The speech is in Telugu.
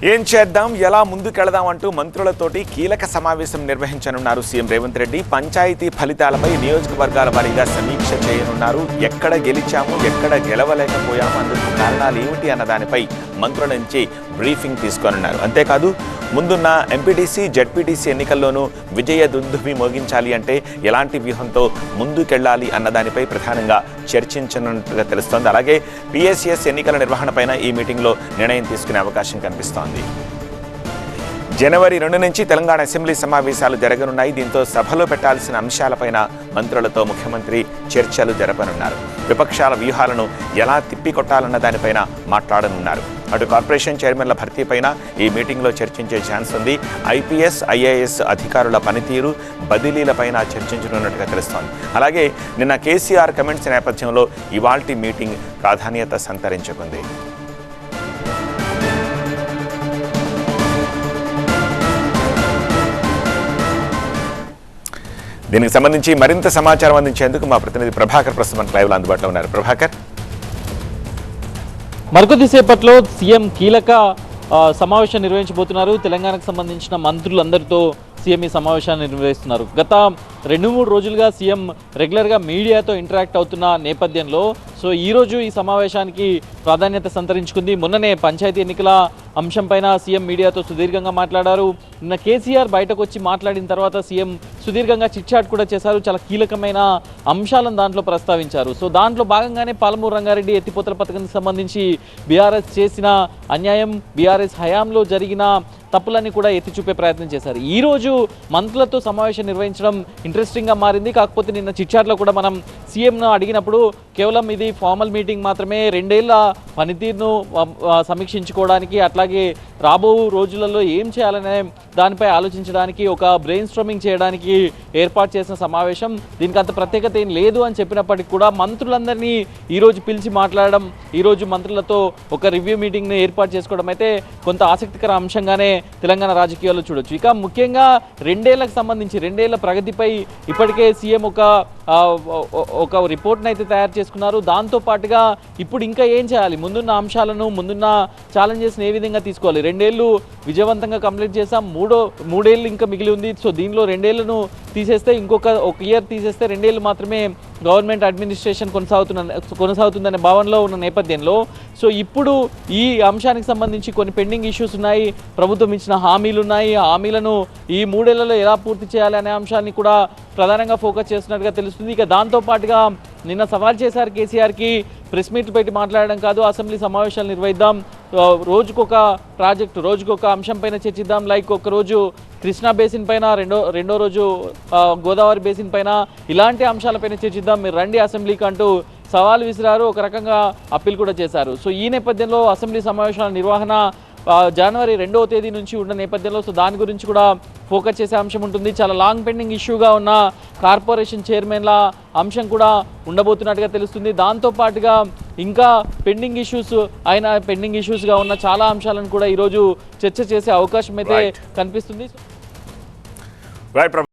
ఏం చేద్దాం ఎలా ముందుకెళదాం అంటూ మంత్రులతోటి కీలక సమావేశం నిర్వహించనున్నారు సీఎం రేవంత్ రెడ్డి. పంచాయతీ ఫలితాలపై నియోజకవర్గాల వారీగా సమీక్ష చేయనున్నారు. ఎక్కడ గెలిచాము, ఎక్కడ గెలవలేకపోయాము, అందుకు కారణాలు ఏమిటి అన్న దానిపై మంత్రుల నుంచి బ్రీఫింగ్ తీసుకోనున్నారు. అంతేకాదు ముందున్న ఎంపీటీసీ జెడ్పీటీసీ ఎన్నికల్లోనూ విజయ దుందుభి మోగించాలి అంటే ఎలాంటి వ్యూహంతో ముందుకెళ్లాలి అన్న దానిపై ప్రధానంగా చర్చించనున్నట్టుగా తెలుస్తోంది. అలాగే పిఎస్సిఎస్ ఎన్నికల నిర్వహణపైన ఈ మీటింగ్లో నిర్ణయం తీసుకునే అవకాశం కనిపిస్తోంది. జనవరి 2 నుంచి తెలంగాణ అసెంబ్లీ సమావేశాలు జరగనున్నాయి. దీంతో సభలో పెట్టాల్సిన అంశాలపైన మంత్రులతో ముఖ్యమంత్రి చర్చలు జరపనున్నారు. విపక్షాల వ్యూహాలను ఎలా తిప్పికొట్టాలన్న దానిపైన మాట్లాడనున్నారు. అటు కార్పొరేషన్ చైర్మన్ల భర్తీపైన ఈ మీటింగ్లో చర్చించే ఛాన్స్ ఉంది. ఐపీఎస్ ఐఏఎస్ అధికారుల పనితీరు బదిలీలపైన చర్చించనున్నట్టుగా తెలుస్తోంది. అలాగే నిన్న కేసీఆర్ కమెంట్స్ నేపథ్యంలో ఇవాల్టి మీటింగ్ ప్రాధాన్యత సంతరించుకుంది. దీనికి సంబంధించి మరింత సమాచారం అందించేందుకు మా ప్రతినిధి ప్రభాకర్ ప్రస్తుతం లైవ్లో అందుబాటులో ఉన్నారు. ప్రభాకర్, మరికొద్దిసేపట్లో సీఎం కీలక సమావేశం నిర్వహించబోతున్నారు. తెలంగాణకు సంబంధించిన మంత్రులందరితో సీఎం ఈ సమావేశాన్ని నిర్వహిస్తున్నారు. గత 2-3 రోజులుగా సీఎం రెగ్యులర్గా మీడియాతో ఇంటరాక్ట్ అవుతున్న నేపథ్యంలో ఈరోజు ఈ సమావేశానికి ప్రాధాన్యత సంతరించుకుంది. మొన్ననే పంచాయతీ ఎన్నికల అంశంపైన సీఎం మీడియాతో సుదీర్ఘంగా మాట్లాడారు. నిన్న కేసీఆర్ బయటకు వచ్చి మాట్లాడిన తర్వాత సీఎం సుదీర్ఘంగా చిట్చాట్ కూడా చేశారు. చాలా కీలకమైన అంశాలను దాంట్లో ప్రస్తావించారు. దాంట్లో భాగంగానే పాలమూరు రంగారెడ్డి ఎత్తిపోతల పథకానికి సంబంధించి బీఆర్ఎస్ చేసిన అన్యాయం, బీఆర్ఎస్ హయాంలో జరిగిన తప్పులన్నీ కూడా ఎత్తి చూపే ప్రయత్నం చేశారు. ఈరోజు మంత్రులతో సమావేశం నిర్వహించడం ఇంట్రెస్టింగ్గా మారింది. కాకపోతే నిన్న చిట్చాట్లో కూడా మనం సీఎంను అడిగినప్పుడు కేవలం ఇది ఫార్మల్ మీటింగ్ మాత్రమే, 2 ఏళ్ల పనితీరును సమీక్షించుకోవడానికి, అట్లాగే రాబో రోజులలో ఏం చేయాలనే దానిపై ఆలోచించడానికి, ఒక బ్రెయిన్ స్ట్రామింగ్ చేయడానికి ఏర్పాటు చేసిన సమావేశం, దీనికి అంత ప్రత్యేకత ఏం లేదు అని చెప్పినప్పటికీ కూడా మంత్రులందరినీ ఈరోజు పిలిచి మాట్లాడడం, ఈరోజు మంత్రులతో ఒక రివ్యూ మీటింగ్ని ఏర్పాటు చేసుకోవడం అయితే కొంత ఆసక్తికర అంశంగానే తెలంగాణ రాజకీయాల్లో చూడొచ్చు. ఇక ముఖ్యంగా 2 ఏళ్లకు సంబంధించి 2 ఏళ్ల ప్రగతిపై ఇప్పటికే సీఎం ఒక రిపోర్ట్ని అయితే తయారు చేసుకున్నారు. దాంతో పాటుగా ఇప్పుడు ఇంకా ఏం చేయాలి, ముందున్న అంశాలను, ముందున్న ఛాలెంజెస్ని ఏ విధంగా తీసుకోవాలి. 2 ఏళ్ళు విజయవంతంగా కంప్లీట్ చేసాం, 3 ఏళ్ళు ఇంకా మిగిలి ఉంది. దీనిలో 2 ఏళ్లను తీసేస్తే, ఒక ఇయర్ తీసేస్తే 2 ఏళ్ళు మాత్రమే గవర్నమెంట్ అడ్మినిస్ట్రేషన్ కొనసాగుతుందనే భావనలో ఉన్న నేపథ్యంలో ఇప్పుడు ఈ అంశానికి సంబంధించి కొన్ని పెండింగ్ ఇష్యూస్ ఉన్నాయి. ప్రభుత్వం ఇచ్చిన హామీలు ఉన్నాయి. ఆ హామీలను ఈ 3 ఏళ్లలో ఎలా పూర్తి చేయాలి అనే అంశాన్ని కూడా ప్రధానంగా ఫోకస్ చేస్తున్నట్టుగా తెలుస్తుంది. ఇక దాంతోపాటుగా నిన్న సవాల్ చేశారు కేసీఆర్కి, ప్రెస్ మీట్లు పెట్టి మాట్లాడడం కాదు, అసెంబ్లీ సమావేశాలు నిర్వహిద్దాం, రోజుకొక ప్రాజెక్టు, రోజుకొక అంశం పైన చర్చిద్దాం. లైక్ ఒక రోజు కృష్ణా బేసిన్ పైన, రెండో రోజు గోదావరి బేసిన్ పైన, ఇలాంటి అంశాలపైన చర్చిద్దాం, మీరు రండి అసెంబ్లీకి అంటూ సవాల్ విసిరారు. ఒక రకంగా అప్పీల్ కూడా చేశారు. ఈ నేపథ్యంలో అసెంబ్లీ సమావేశాల నిర్వహణ జనవరి 2వ తేదీ నుంచి ఉన్న నేపథ్యంలో దాని గురించి కూడా ఫోకస్ చేసే అంశం ఉంటుంది. చాలా లాంగ్ పెండింగ్ ఇష్యూగా ఉన్న కార్పొరేషన్ చైర్మన్ల అంశం కూడా ఉండబోతున్నట్టుగా తెలుస్తుంది. దాంతోపాటుగా ఇంకా పెండింగ్ ఇష్యూస్గా ఉన్న చాలా అంశాలను కూడా ఈరోజు చర్చ చేసే అవకాశం అయితే కనిపిస్తుంది.